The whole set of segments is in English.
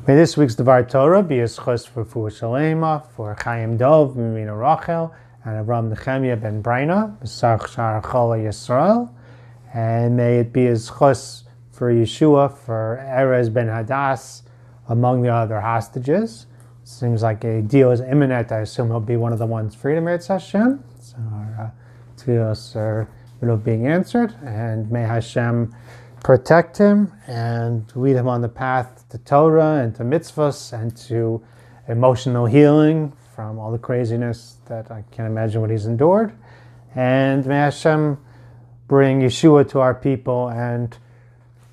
May this week's Devar Torah be a schus for Fuah Shalema, for Chaim Dov, Mimina Rachel, and Avram Nechemia ben Braina, B'sach Shar Chola Yisrael. And may it be a schus for Yeshua, for Erez ben Hadass, among the other hostages. Seems like a deal is imminent. I assume he'll be one of the ones freed, Medrash Hashem. So our tefillos are being answered, and may Hashem protect him and lead him on the path to Torah and to mitzvahs and to emotional healing from all the craziness that I can't imagine what he's endured. And may Hashem bring Yeshua to our people and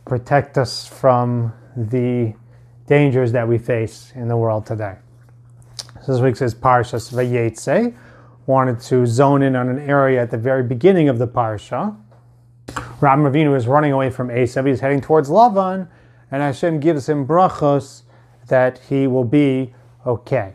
protect us from the dangers that we face in the world today. This week says Parshas Vayeitzei. Wanted to zone in on an area at the very beginning of the parsha. Ram Ravinu is running away from Esav. He's heading towards Lavan, and Hashem gives him brachos that he will be okay.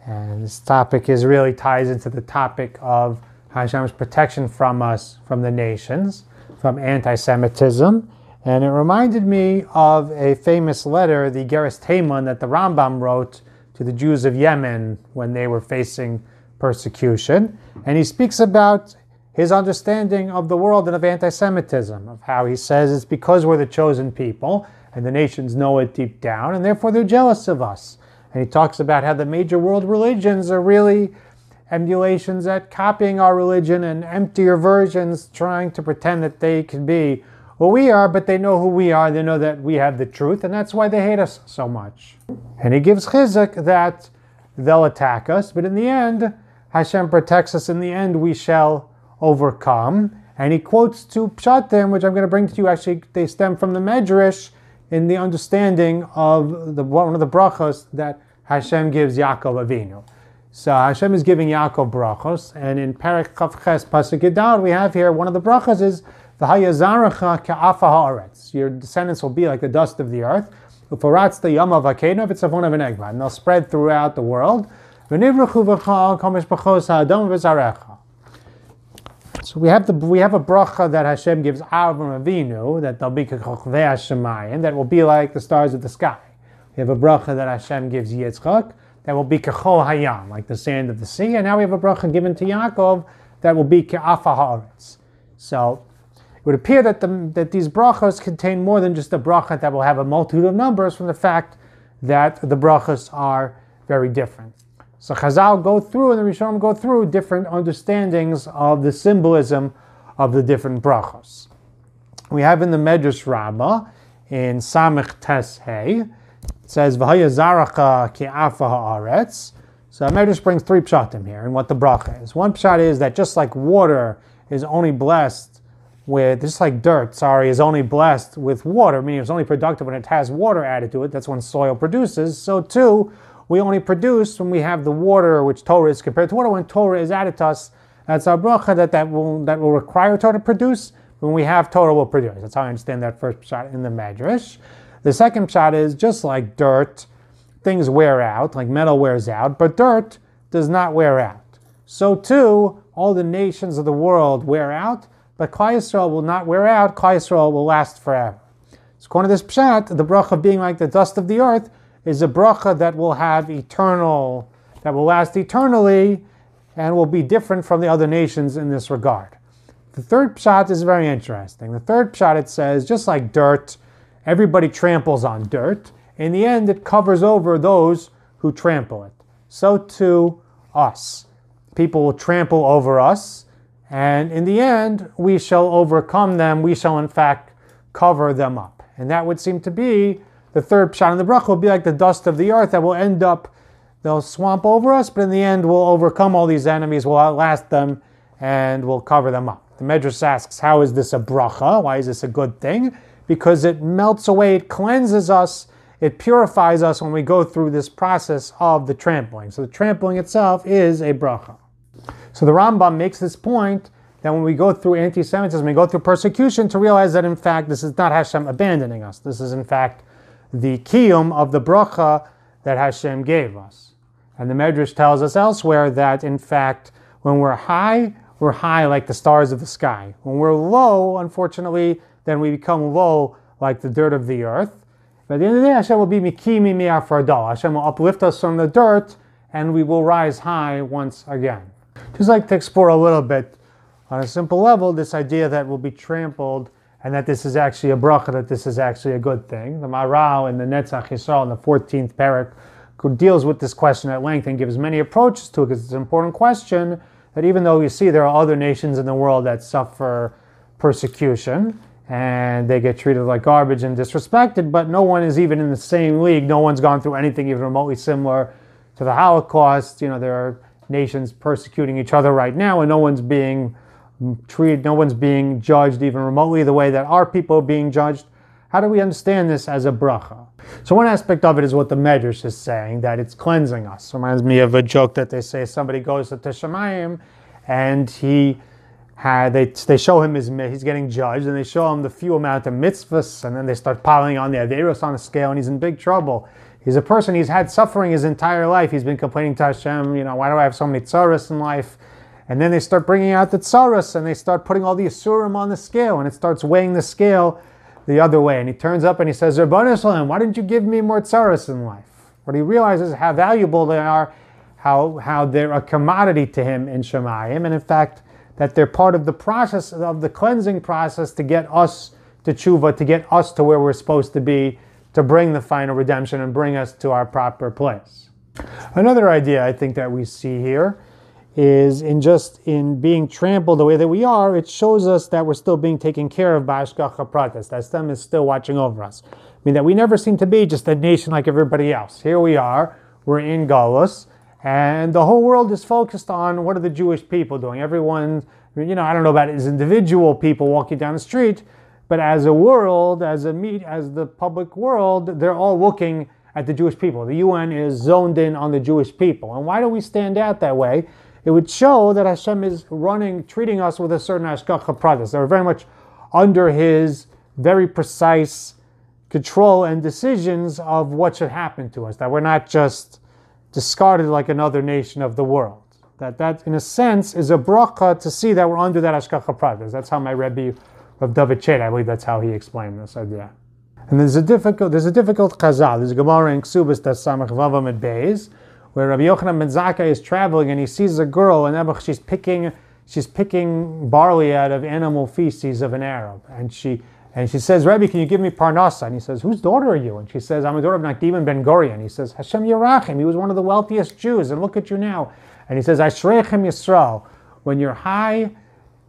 And this topic really ties into the topic of Hashem's protection from us, from the nations, from anti-Semitism. And it reminded me of a famous letter, the Geras Teiman, that the Rambam wrote to the Jews of Yemen when they were facing persecution. And he speaks about his understanding of the world and of anti-Semitism, of how he says it's because we're the chosen people and the nations know it deep down and therefore they're jealous of us. And he talks about how the major world religions are really emulations at copying our religion and emptier versions trying to pretend that they can be who we are, but they know who we are, they know that we have the truth, and that's why they hate us so much. And he gives Chizuk that they'll attack us, but in the end, Hashem protects us. In the end, we shall overcome. And he quotes two pshatim, which I'm going to bring to you. Actually, they stem from the Medrash in the understanding of one of the brachos that Hashem gives Yaakov Avinu. So Hashem is giving Yaakov brachos, and in Perek Chav Ches Pasuk Yudal, we have here one of the brachos is V'hayazarecha ka'afa haaretz. Your descendants will be like the dust of the earth. U'foratzta yama v'akena v'tzavona v'negva. And they'll spread throughout the world. V'nivruchu v'chal kamish b'chos ha'adam v'zarecha. So we have a bracha that Hashem gives Avram Avinu, that they'll be k'chochvei hashemayim, that will be like the stars of the sky. We have a bracha that Hashem gives Yitzchak, that will be k'chol hayam, like the sand of the sea. And now we have a bracha given to Yaakov that will be k'afa haaretz. So it would appear that these brachos contain more than just a bracha that will have a multitude of numbers, from the fact that the brachos are very different. So Chazal go through, and the Rishonim go through different understandings of the symbolism of the different brachos. We have in the Medrash Rabbah, in Samech Tes Hey, it says, V'hayazaracha ki'afa haaretz. So Medrash brings three pshatim here, and what the bracha is. One pshat is that just like water is only blessed with, just like dirt, is only blessed with water, meaning it's only productive when it has water added to it, that's when soil produces, so too, we only produce when we have the water, which Torah is compared to water. When Torah is added to us, that's our bracha that will require Torah to produce. When we have Torah, we'll produce. That's how I understand that first pshat in the Medrash. The second pshat is just like dirt, things wear out, like metal wears out, but dirt does not wear out. So too, all the nations of the world wear out, but Klal Yisrael will not wear out. Klal Yisrael will last forever. So according to this pshat, the bracha being like the dust of the earth is a bracha that will last eternally and will be different from the other nations in this regard. The third pshat is very interesting. The third pshat, it says, just like dirt, everybody tramples on dirt. In the end, it covers over those who trample it. So too, us. People will trample over us, and in the end, we shall overcome them. We shall, in fact, cover them up. And that would seem to be the third pshat in the bracha will be like the dust of the earth that will end up, they'll swamp over us, but in the end we'll overcome all these enemies, we'll outlast them, and we'll cover them up. The Medrash asks, how is this a bracha? Why is this a good thing? Because it melts away, it cleanses us, it purifies us when we go through this process of the trampling. So the trampling itself is a bracha. So the Rambam makes this point that when we go through anti-Semitism, we go through persecution, to realize that in fact this is not Hashem abandoning us. This is in fact the kiyum of the bracha that Hashem gave us. And the Medrash tells us elsewhere that, in fact, when we're high like the stars of the sky. When we're low, unfortunately, then we become low like the dirt of the earth. But at the end of the day, Hashem will be mikimi mi'afardal. Hashem will uplift us from the dirt, and we will rise high once again. Just like to explore a little bit, on a simple level, this idea that we'll be trampled, and that this is actually a bracha, that this is actually a good thing. The Maral in the Netzach Yisrael in the 14th parak deals with this question at length and gives many approaches to it, because it's an important question that even though you see there are other nations in the world that suffer persecution, and they get treated like garbage and disrespected, but no one is even in the same league. No one's gone through anything even remotely similar to the Holocaust. There are nations persecuting each other right now, and no one's being judged even remotely the way that our people are being judged. How do we understand this as a bracha? So one aspect of it is what the Medrash is saying, that it's cleansing us. It reminds me of a joke that they say somebody goes to Shemayim, and they show him he's getting judged, and they show him the few amount of mitzvahs, and then they start piling on the averos on a scale, and he's in big trouble. He's a person, he's had suffering his entire life. He's been complaining to Hashem, why do I have so many tzaras in life? And then they start bringing out the tzaras, and they start putting all the asurim on the scale, and it starts weighing the scale the other way. And he turns up and he says, Rabbanu Shalom, why didn't you give me more tzaras in life? What he realizes how valuable they are, how they're a commodity to him in Shemayim, and in fact, that they're part of the process, of the cleansing process to get us to tshuva, to get us to where we're supposed to be, to bring the final redemption and bring us to our proper place. Another idea I think that we see here is in being trampled the way that we are, it shows us that we're still being taken care of by Hashgacha Pratis, that Hashem is still watching over us. That we never seem to be just a nation like everybody else. Here we are, we're in Galus, and the whole world is focused on what are the Jewish people doing. Everyone, I don't know about it as individual people walking down the street, but as a world, as the public world, they're all looking at the Jewish people. The UN is zoned in on the Jewish people. And why do we stand out that way? It would show that Hashem is treating us with a certain hashgacha pratis. They're very much under His very precise control and decisions of what should happen to us. That we're not just discarded like another nation of the world. That in a sense is a bracha to see that we're under that hashgacha pratis. That's how my Rebbe of David Chet, I believe that's how he explained this idea. And there's a difficult chazal. There's a Gemara in Ksubis that Samach Vavam at Beis, where Rabbi Yochanan ben Zakkai is traveling and he sees a girl and she's picking barley out of animal feces of an Arab, and she says, Rebbe, can you give me parnasa? And he says, whose daughter are you? And she says, I'm a daughter of Nakdiman ben Gurion. He says, Hashem Yerachim, he was one of the wealthiest Jews, and look at you now. And he says, Ashreichem Yisrael, when you're high,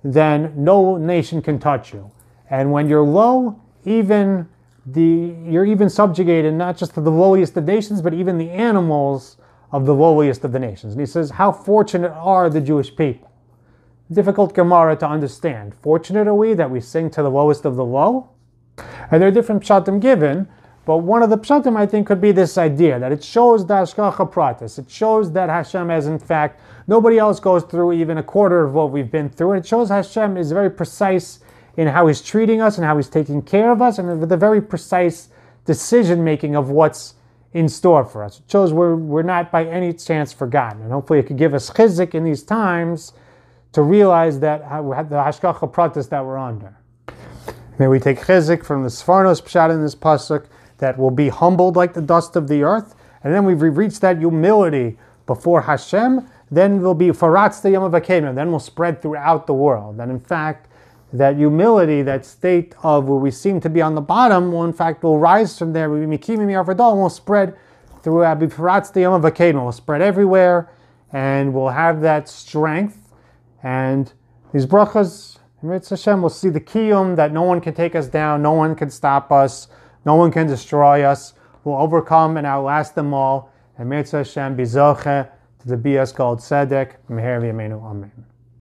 then no nation can touch you, and when you're low, you're even subjugated not just to the lowliest of nations, but even the animals of the lowliest of the nations. And he says, how fortunate are the Jewish people? Difficult Gemara to understand. Fortunate are we that we sing to the lowest of the low? And there are different pshatim given, but one of the pshatim I think could be this idea, that it shows the hashgacha pratis. It shows that Hashem has in fact, nobody else goes through even a quarter of what we've been through. And it shows Hashem is very precise in how He's treating us and how He's taking care of us, and with a very precise decision making of what's in store for us. It shows we're not by any chance forgotten. And hopefully it could give us chizuk in these times to realize that the hashgacha pratis that we're under. May we take chizuk from the Sfarnos pshat in this pasuk, that will be humbled like the dust of the earth, and then we've reached that humility before Hashem, then we'll be faratz the yom v'keim, then we'll spread throughout the world. And in fact, that humility, that state of where we seem to be on the bottom, will rise from there. We'll be mikimi mi'arvadol, and we'll spread throughout. We'll spread everywhere, and we'll have that strength. And these brachas, Hashem, will see the kiyum, that no one can take us down, no one can stop us, no one can destroy us. We'll overcome and outlast them all. And Hashem, bizoche to the bias called tzedek, meher v'yameinu, amen.